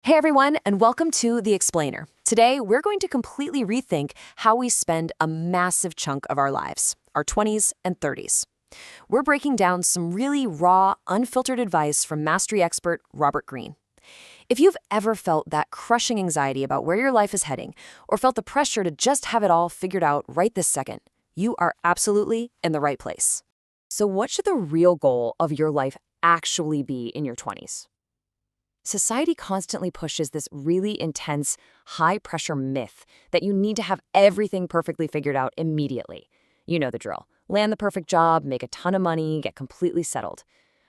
Hey everyone, and welcome to The Explainer. Today, we're going to completely rethink how we spend a massive chunk of our lives, our 20s and 30s. We're breaking down some really raw, unfiltered advice from mastery expert Robert Greene. If you've ever felt that crushing anxiety about where your life is heading, or felt the pressure to just have it all figured out right this second, you are absolutely in the right place. So what should the real goal of your life actually be in your 20s? Society constantly pushes this really intense, high-pressure myth that you need to have everything perfectly figured out immediately. You know the drill. Land the perfect job, make a ton of money, get completely settled.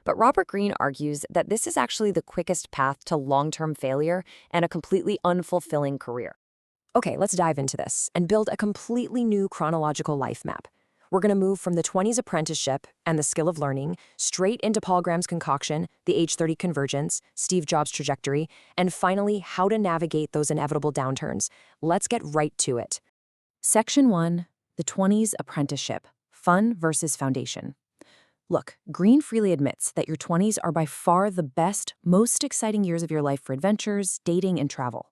But Robert Greene argues that this is actually the quickest path to long-term failure and a completely unfulfilling career. Okay, let's dive into this and build a completely new chronological life map. We're going to move from the 20s apprenticeship and the skill of learning straight into Paul Graham's concoction, the age 30 convergence, Steve Jobs' trajectory, and finally, how to navigate those inevitable downturns. Let's get right to it. Section 1, the 20s apprenticeship, fun versus foundation. Look, Greene freely admits that your 20s are by far the best, most exciting years of your life for adventures, dating, and travel.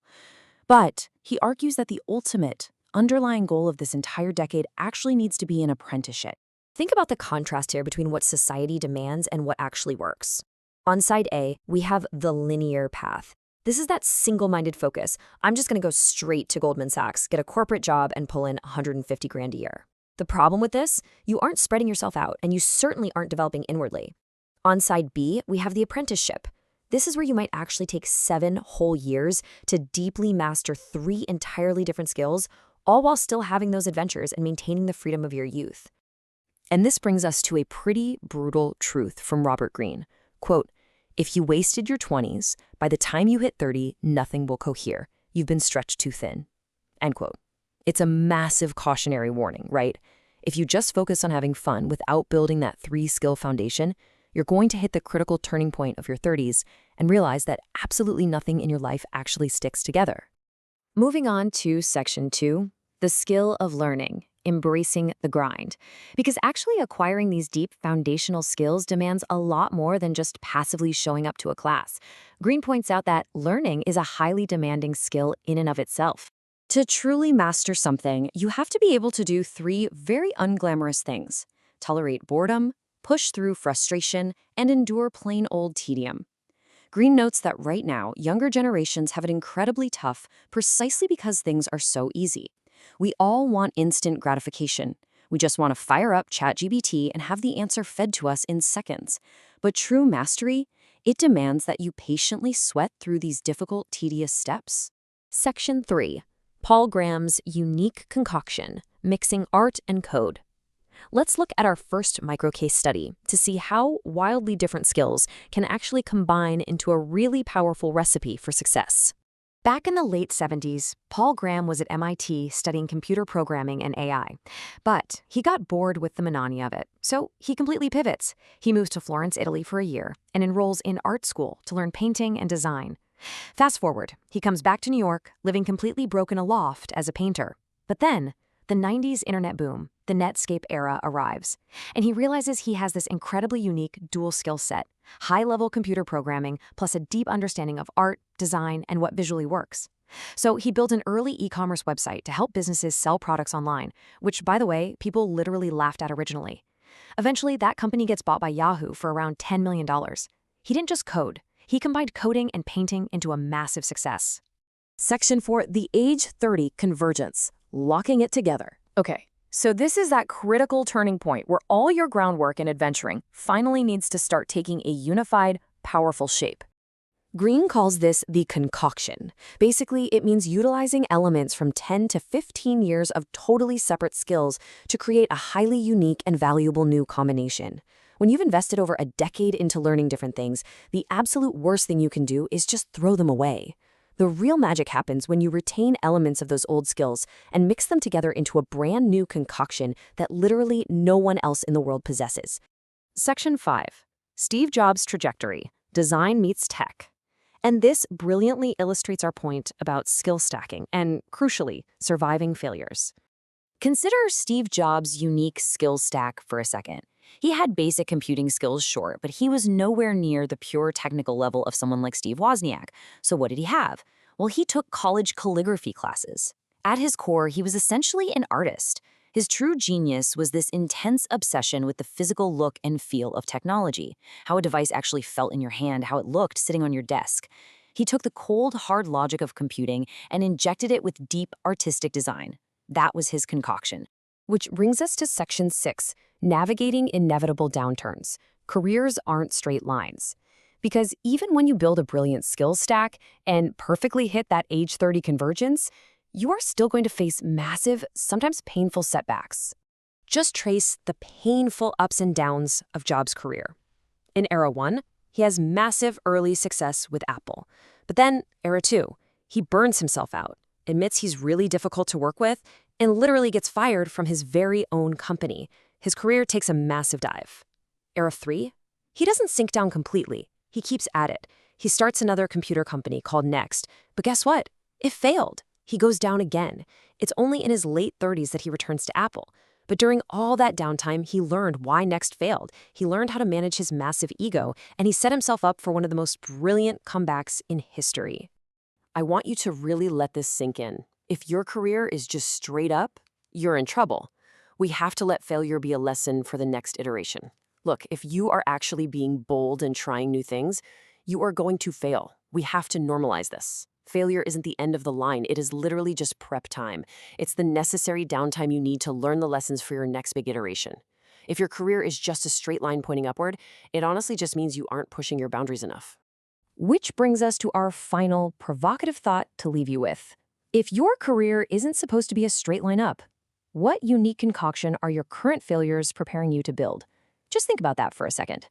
But he argues that the ultimate, underlying goal of this entire decade actually needs to be an apprenticeship. Think about the contrast here between what society demands and what actually works. On side A, we have the linear path. This is that single-minded focus. I'm just going to go straight to Goldman Sachs, get a corporate job, and pull in 150 grand a year. The problem with this, you aren't spreading yourself out, and you certainly aren't developing inwardly. On side B, we have the apprenticeship. This is where you might actually take 7 whole years to deeply master 3 entirely different skills, all while still having those adventures and maintaining the freedom of your youth. And this brings us to a pretty brutal truth from Robert Greene. Quote, "If you wasted your 20s, by the time you hit 30, nothing will cohere. You've been stretched too thin." End quote. It's a massive cautionary warning, right? If you just focus on having fun without building that 3-skill foundation, you're going to hit the critical turning point of your 30s and realize that absolutely nothing in your life actually sticks together. Moving on to section 2, the skill of learning, embracing the grind. Because actually acquiring these deep foundational skills demands a lot more than just passively showing up to a class. Greene points out that learning is a highly demanding skill in and of itself. To truly master something, you have to be able to do 3 very unglamorous things: tolerate boredom, push through frustration, and endure plain old tedium. Greene notes that right now, younger generations have it incredibly tough precisely because things are so easy. We all want instant gratification. We just want to fire up ChatGPT and have the answer fed to us in seconds. But true mastery, it demands that you patiently sweat through these difficult, tedious steps. Section 3. Paul Graham's unique concoction, mixing art and code. Let's look at our first micro-case study to see how wildly different skills can actually combine into a really powerful recipe for success. Back in the late 70s, Paul Graham was at MIT studying computer programming and AI. But he got bored with the monotony of it, so he completely pivots. He moves to Florence, Italy for a year and enrolls in art school to learn painting and design. Fast forward, he comes back to New York, living completely broke in a loft as a painter. But then, the 90s internet boom, the Netscape era arrives, and he realizes he has this incredibly unique dual skill set: high-level computer programming plus a deep understanding of art, design, and what visually works. So he built an early e-commerce website to help businesses sell products online, which, by the way, people literally laughed at originally. Eventually, that company gets bought by Yahoo for around $10 million. He didn't just code. He combined coding and painting into a massive success. Section 4, the age 30 convergence, locking it together. Okay, so this is that critical turning point where all your groundwork in adventuring finally needs to start taking a unified, powerful shape. Greene calls this the concoction. Basically, it means utilizing elements from 10 to 15 years of totally separate skills to create a highly unique and valuable new combination. When you've invested over a decade into learning different things, the absolute worst thing you can do is just throw them away. The real magic happens when you retain elements of those old skills and mix them together into a brand new concoction that literally no one else in the world possesses. Section 5. Steve Jobs' trajectory, design meets tech. And this brilliantly illustrates our point about skill stacking and, crucially, surviving failures. Consider Steve Jobs' unique skill stack for a second. He had basic computing skills, sure, but he was nowhere near the pure technical level of someone like Steve Wozniak. So what did he have? Well, he took college calligraphy classes. At his core, he was essentially an artist. His true genius was this intense obsession with the physical look and feel of technology, how a device actually felt in your hand, how it looked sitting on your desk. He took the cold, hard logic of computing and injected it with deep artistic design. That was his concoction. Which brings us to Section 6, Navigating Inevitable Downturns. Careers aren't straight lines. Because even when you build a brilliant skills stack and perfectly hit that age 30 convergence, you are still going to face massive, sometimes painful setbacks. Just trace the painful ups and downs of Jobs' career. In Era 1, he has massive early success with Apple. But then, Era 2, he burns himself out, admits he's really difficult to work with, and literally gets fired from his very own company. His career takes a massive dive. Era 3, he doesn't sink down completely. He keeps at it. He starts another computer company called Next, but guess what? It failed. He goes down again. It's only in his late 30s that he returns to Apple. But during all that downtime, he learned why Next failed. He learned how to manage his massive ego, and he set himself up for one of the most brilliant comebacks in history. I want you to really let this sink in. If your career is just straight up, you're in trouble. We have to let failure be a lesson for the next iteration. Look, if you are actually being bold and trying new things, you are going to fail. We have to normalize this. Failure isn't the end of the line. It is literally just prep time. It's the necessary downtime you need to learn the lessons for your next big iteration. If your career is just a straight line pointing upward, it honestly just means you aren't pushing your boundaries enough. Which brings us to our final provocative thought to leave you with. If your career isn't supposed to be a straight line up, what unique concoction are your current failures preparing you to build? Just think about that for a second.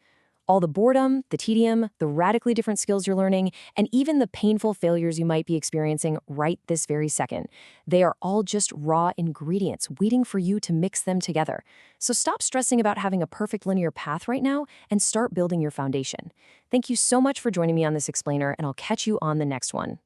All the boredom, the tedium, the radically different skills you're learning, and even the painful failures you might be experiencing right this very second. They are all just raw ingredients waiting for you to mix them together. So stop stressing about having a perfect linear path right now and start building your foundation. Thank you so much for joining me on this explainer, and I'll catch you on the next one.